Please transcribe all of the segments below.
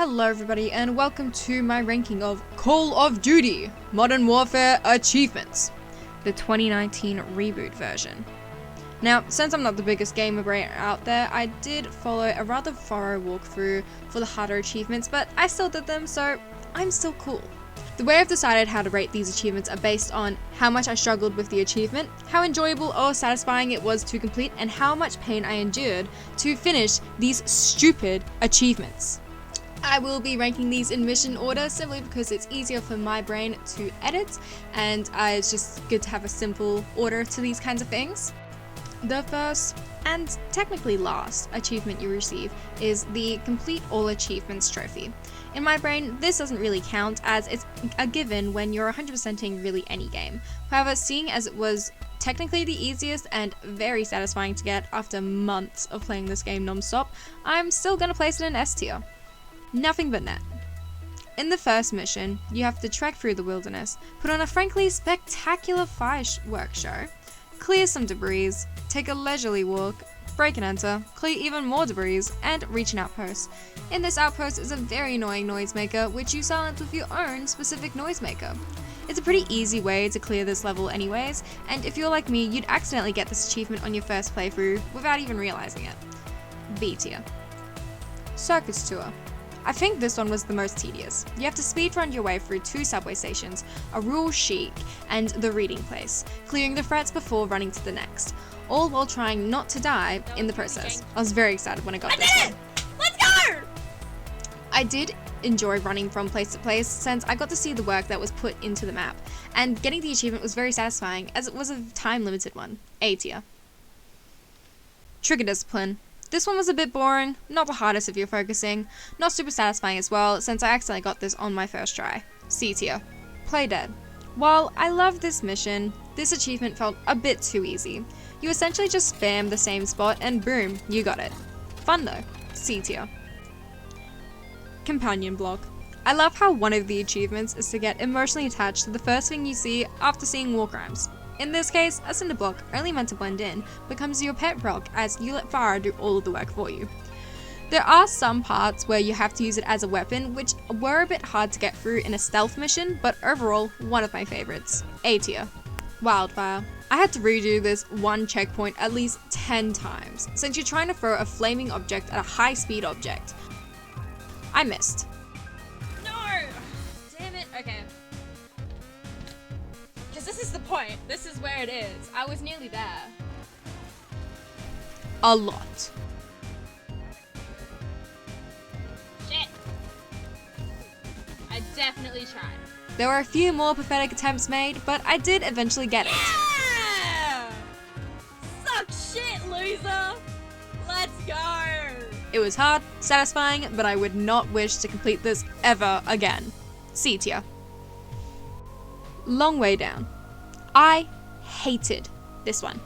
Hello everybody and welcome to my ranking of Call of Duty Modern Warfare Achievements, the 2019 reboot version. Now, since I'm not the biggest gamer brain out there, I did follow a rather thorough walkthrough for the harder achievements, but I still did them, so I'm still cool. The way I've decided how to rate these achievements are based on how much I struggled with the achievement, how enjoyable or satisfying it was to complete, and how much pain I endured to finish these stupid achievements. I will be ranking these in mission order simply because it's easier for my brain to edit, and it's just good to have a simple order to these kinds of things. The first, and technically last, achievement you receive is the Complete All Achievements trophy. In my brain, this doesn't really count as it's a given when you're 100%ing really any game. However, seeing as it was technically the easiest and very satisfying to get after months of playing this game non-stop, I'm still gonna place it in S tier. Nothing but net. In the first mission, you have to trek through the wilderness, put on a frankly spectacular fireworks show, clear some debris, take a leisurely walk, break and enter, clear even more debris, and reach an outpost. In this outpost is a very annoying noisemaker, which you silence with your own specific noisemaker. It's a pretty easy way to clear this level anyways, and if you're like me, you'd accidentally get this achievement on your first playthrough without even realizing it. B tier. Circus Tour. I think this one was the most tedious. You have to speedrun your way through 2 subway stations, a rural chic, and the reading place, clearing the threats before running to the next, all while trying not to die in the process. I was very excited when I got this one. Let's go! I did enjoy running from place to place since I got to see the work that was put into the map, and getting the achievement was very satisfying as it was a time-limited one. A tier. Trigger Discipline. This one was a bit boring, not the hardest if you're focusing, not super satisfying as well since I accidentally got this on my first try. C tier. Play Dead. While I love this mission, this achievement felt a bit too easy. You essentially just spam the same spot and boom, you got it. Fun though. C tier. Companion Block. I love how one of the achievements is to get emotionally attached to the first thing you see after seeing war crimes. In this case, a cinder block, only meant to blend in, becomes your pet rock as you let Farah do all of the work for you. There are some parts where you have to use it as a weapon, which were a bit hard to get through in a stealth mission, but overall, one of my favorites. A tier. Wildfire. I had to redo this one checkpoint at least 10 times, since you're trying to throw a flaming object at a high-speed object. I missed. No! Damn it. Okay. Because this is the point. This is where it is. I was nearly there. A lot. Shit. I definitely tried. There were a few more pathetic attempts made, but I did eventually get it. Yeah! Suck shit, loser! Let's go! It was hard, satisfying, but I would not wish to complete this ever again. C tier. Long Way Down. I hated this one.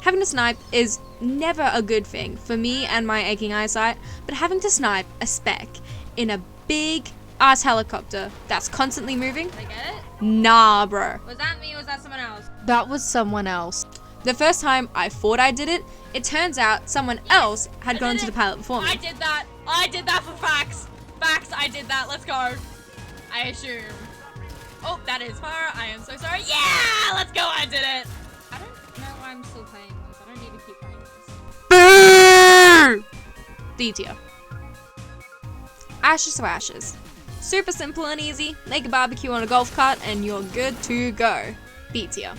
Having to snipe is never a good thing for me and my aching eyesight, but having to snipe a speck in a big ass helicopter that's constantly moving? Did I get it? Nah, bro. Was that me or was that someone else? That was someone else. The first time I thought I did it, it turns out someone else had gone to the pilot before me. I did that. I did that for facts. Facts, I did that. Let's go. I assume. Oh, that is fire. I am so sorry. Yeah! Let's go. I did it. I don't know why I'm still playing this. I don't need to keep playing this. Boo! D tier. Ashes to Ashes. Super simple and easy. Make a barbecue on a golf cart and you're good to go. B tier.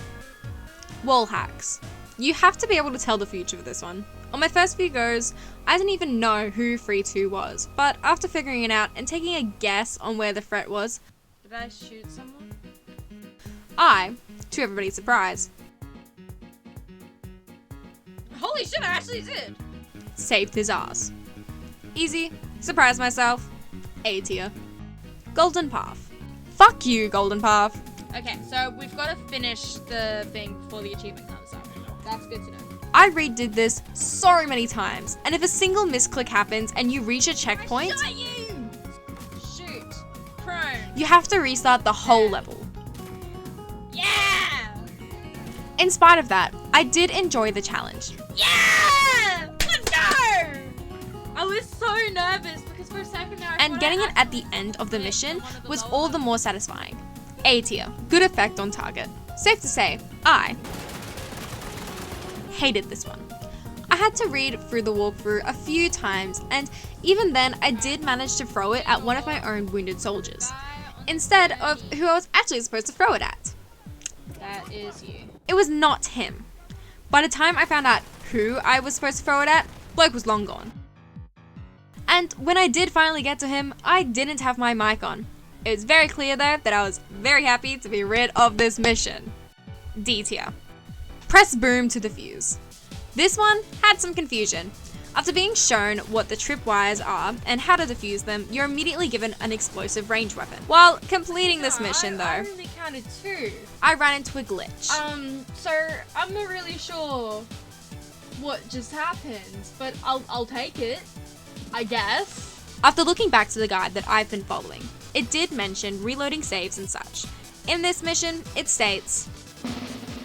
Wall hacks. You have to be able to tell the future with this one. On my first few goes, I didn't even know who 3-2 was, but after figuring it out and taking a guess on where the threat was, Did I shoot someone? I, to everybody's surprise, Holy shit, I actually did. saved his ass. Easy, surprised myself. A tier. Golden Path. Fuck you, Golden Path. Okay, so we've got to finish the thing before the achievement comes up. That's good to know. I redid this so many times, and if a single misclick happens and you reach a checkpoint, I shot you! Shoot. Prone. you have to restart the whole level. Yeah! In spite of that, I did enjoy the challenge. Yeah! Let's go! I was so nervous because just for a second there. and getting it at the end of the mission was all the more satisfying. A tier, good effect on target. Safe to say, I hated this one. I had to read through the walkthrough a few times, and even then I did manage to throw it at one of my own wounded soldiers, instead of who I was actually supposed to throw it at. That is you. It was not him. By the time I found out who I was supposed to throw it at, bloke was long gone. And when I did finally get to him, I didn't have my mic on. It was very clear though that I was very happy to be rid of this mission. D tier. Press boom to defuse. This one had some confusion. After being shown what the tripwires are and how to defuse them, you're immediately given an explosive range weapon. While completing this mission though, I only counted 2. I ran into a glitch. So I'm not really sure what just happened, but I'll take it, I guess. After looking back to the guide that I've been following, it did mention reloading saves and such. In this mission, it states,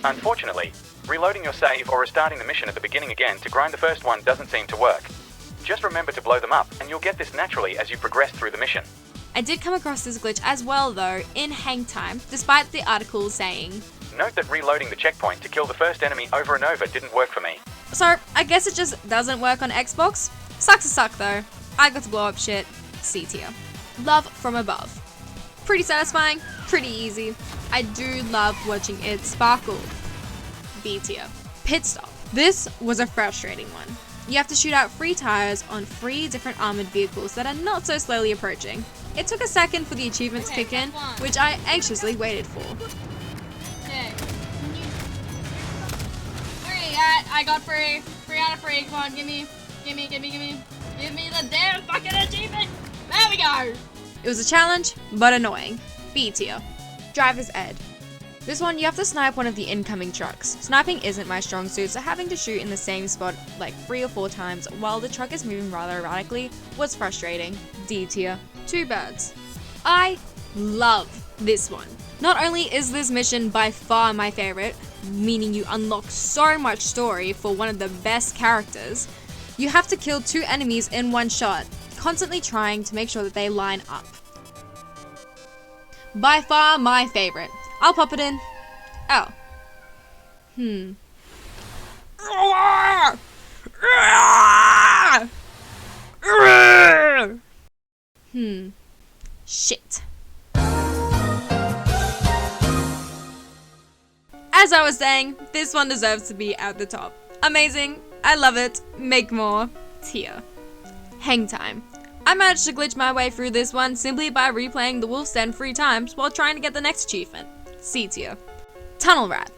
Unfortunately, reloading your save or restarting the mission at the beginning again to grind the first one doesn't seem to work. Just remember to blow them up, and you'll get this naturally as you progress through the mission. I did come across this glitch as well though in hang time, despite the article saying, Note that reloading the checkpoint to kill the first enemy over and over didn't work for me. so I guess it just doesn't work on Xbox. Sucks to suck though. I got to blow up shit. C tier. Love from above. Pretty satisfying, pretty easy. I do love watching it sparkle. B tier. Pit stop. This was a frustrating one. You have to shoot out 3 tires on 3 different armored vehicles that are not so slowly approaching. It took a second for the achievement to kick in, which I anxiously waited for. Okay. 3, I got 3. 3 out of 3, come on, give me the damn fucking achievement! There we go! It was a challenge, but annoying. B tier. Driver's ed. This one, you have to snipe one of the incoming trucks. Sniping isn't my strong suit, so having to shoot in the same spot like 3 or 4 times while the truck is moving rather erratically was frustrating. D tier. 2 birds. I love this one. Not only is this mission by far my favorite, meaning you unlock so much story for one of the best characters, you have to kill 2 enemies in one shot, constantly trying to make sure that they line up. By far my favorite. I'll pop it in. Oh. Shit. As I was saying, this one deserves to be at the top. Amazing. I love it. Make more. Tier. Hang time. I managed to glitch my way through this one simply by replaying the Wolf's Den 3 times while trying to get the next achievement. C tier. Tunnel Rat.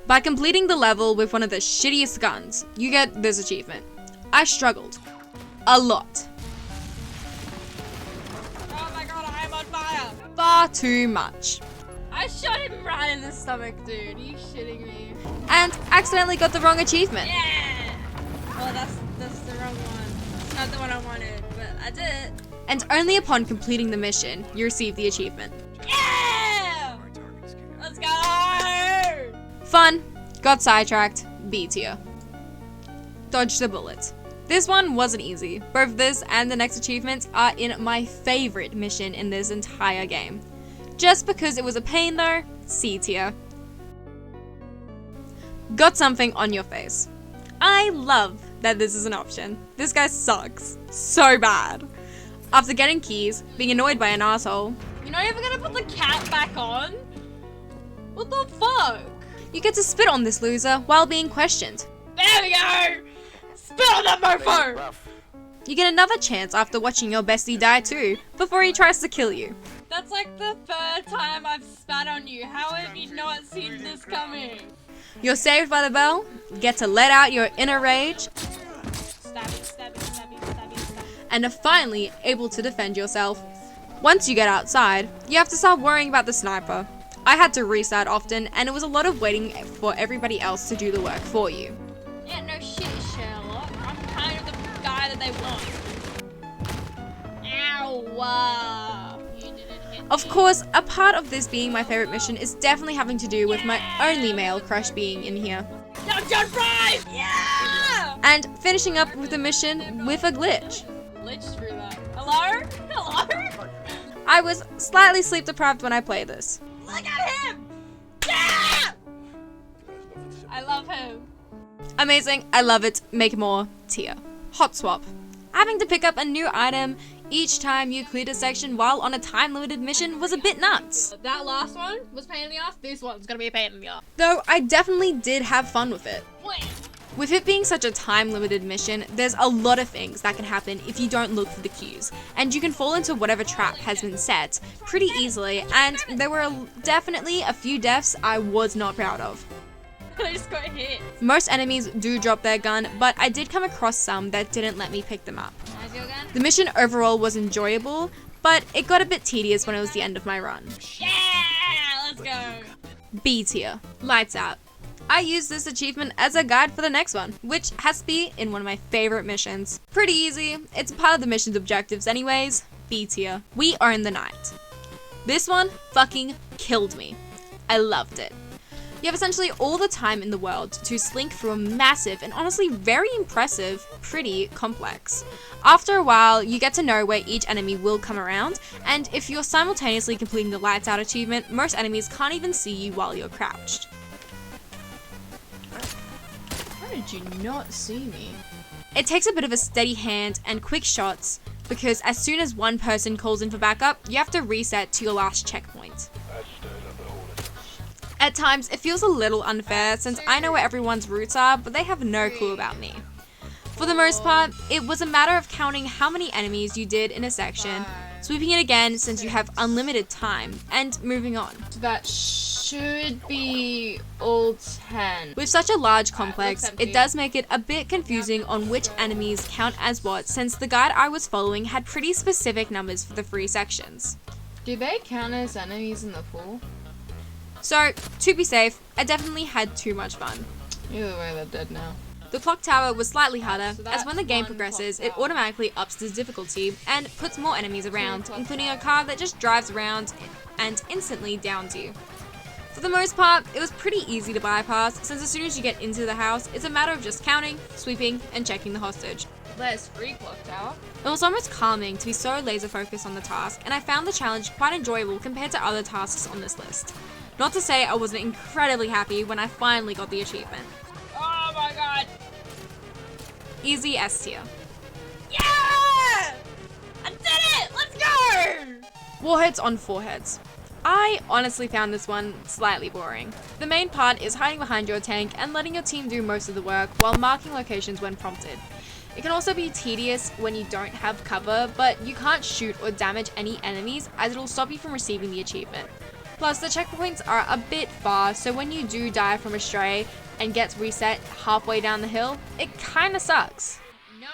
By completing the level with one of the shittiest guns, you get this achievement. I struggled. A lot. Oh my god, I am on fire! Far too much. I shot him right in the stomach, dude. Are you shitting me? And accidentally got the wrong achievement. Yeah! Well, that's the wrong one. It's not the one I wanted, but I did it. And only upon completing the mission, you receive the achievement. Yeah! Let's go! Fun. Got sidetracked. B tier. Dodge the bullet. This one wasn't easy. Both this and the next achievements are in my favorite mission in this entire game. Just because it was a pain though, C tier. Got something on your face. I love that this is an option. This guy sucks so bad. After getting keys, being annoyed by an asshole, You're not even gonna put the cap back on? What the fuck? you get to spit on this loser while being questioned. There we go! Spit on that mofo! You get another chance after watching your bestie die too, before he tries to kill you. That's like the 3rd time I've spat on you. How have you not seen this coming? You're saved by the bell, get to let out your inner rage, Stabby. and are finally able to defend yourself. Once you get outside, you have to start worrying about the sniper. I had to restart often, and it was a lot of waiting for everybody else to do the work for you. Yeah, no shit, Sherlock. I'm kind of the guy that they want. Ow! You didn't hit me. Of course, a part of this being my favorite mission is definitely having to do with my only male crush being in here. No, jump right! Yeah! And finishing up with the mission with a glitch. Glitched through that. I Hello? Hello? I was slightly sleep deprived when I played this. Look at him! Yeah! I love him. Amazing, I love it, make more, tier. Hot swap. Having to pick up a new item each time you cleared a section while on a time-limited mission was a bit nuts. That last one was pain in the ass. This one's gonna be a pain in the ass. Though I definitely did have fun with it. Wait. With it being such a time-limited mission, there's a lot of things that can happen if you don't look for the cues, and you can fall into whatever trap has been set pretty easily, and there were definitely a few deaths I was not proud of. I just got hit. Most enemies do drop their gun, but I did come across some that didn't let me pick them up. How's your gun? The mission overall was enjoyable, but it got a bit tedious when it was the end of my run. Yeah! Let's go. B tier. Lights out. I used this achievement as a guide for the next one, which has to be in one of my favorite missions. Pretty easy, it's part of the mission's objectives anyways. B tier. We own the night. This one fucking killed me. I loved it. You have essentially all the time in the world to slink through a massive and honestly very impressive, pretty complex. After a while, you get to know where each enemy will come around, and if you're simultaneously completing the lights out achievement, most enemies can't even see you while you're crouched. How did you not see me? It takes a bit of a steady hand and quick shots, because as soon as one person calls in for backup, you have to reset to your last checkpoint. At times, it feels a little unfair since I know where everyone's routes are, but they have no clue about me. For the most part, it was a matter of counting how many enemies you did in a section, sweeping it again since you have unlimited time, and moving on. So that should be all 10. With such a large complex, looks empty. it does make it a bit confusing on which enemies count as what, since the guide I was following had pretty specific numbers for the 3 sections. Do they count as enemies in the pool? So, to be safe, I definitely had too much fun. Either way, they're dead now. The clock tower was slightly harder, So as when the that's game one progresses, clock it tower. automatically ups the difficulty and puts more enemies around, clock including a car that just drives around and instantly downs you. For the most part, it was pretty easy to bypass, since as soon as you get into the house, it's a matter of just counting, sweeping, and checking the hostage. There's free clock tower. It was almost calming to be so laser focused on the task, and I found the challenge quite enjoyable compared to other tasks on this list. Not to say I wasn't incredibly happy when I finally got the achievement. Oh my god. Easy S tier. Yeah! I did it! Let's go! Warheads on foreheads. I honestly found this one slightly boring. The main part is hiding behind your tank and letting your team do most of the work while marking locations when prompted. It can also be tedious when you don't have cover, but you can't shoot or damage any enemies as it'll stop you from receiving the achievement. Plus, the checkpoints are a bit far, so when you do die from a stray and gets reset halfway down the hill, it kinda sucks. No.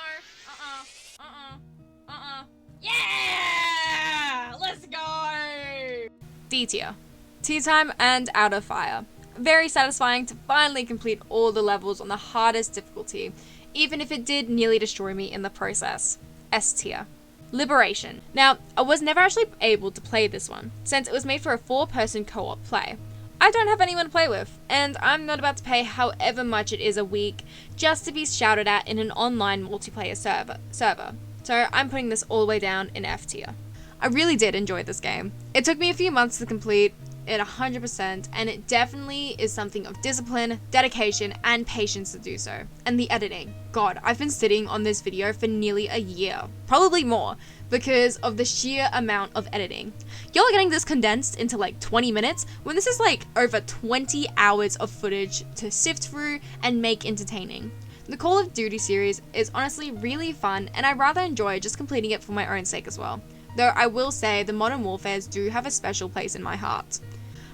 Yeah! Let's go! D tier. Tea time and out of fire. Very satisfying to finally complete all the levels on the hardest difficulty, even if it did nearly destroy me in the process. S tier. Liberation. Now, I was never actually able to play this one, since it was made for a 4-person co-op play. I don't have anyone to play with, and I'm not about to pay however much it is a week just to be shouted at in an online multiplayer server. So I'm putting this all the way down in F tier. I really did enjoy this game. It took me a few months to complete it 100%, and it definitely is something of discipline, dedication, and patience to do so. And the editing. God, I've been sitting on this video for nearly a year, probably more, because of the sheer amount of editing. Y'all are getting this condensed into like 20 minutes, when this is like over 20 hours of footage to sift through and make entertaining. The Call of Duty series is honestly really fun, and I rather enjoy just completing it for my own sake as well. Though I will say the Modern Warfares do have a special place in my heart.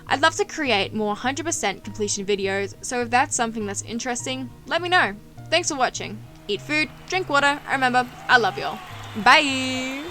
I'd love to create more 100% completion videos, so if that's something that's interesting, let me know. Thanks for watching. Eat food, drink water, and remember, I love y'all. Bye!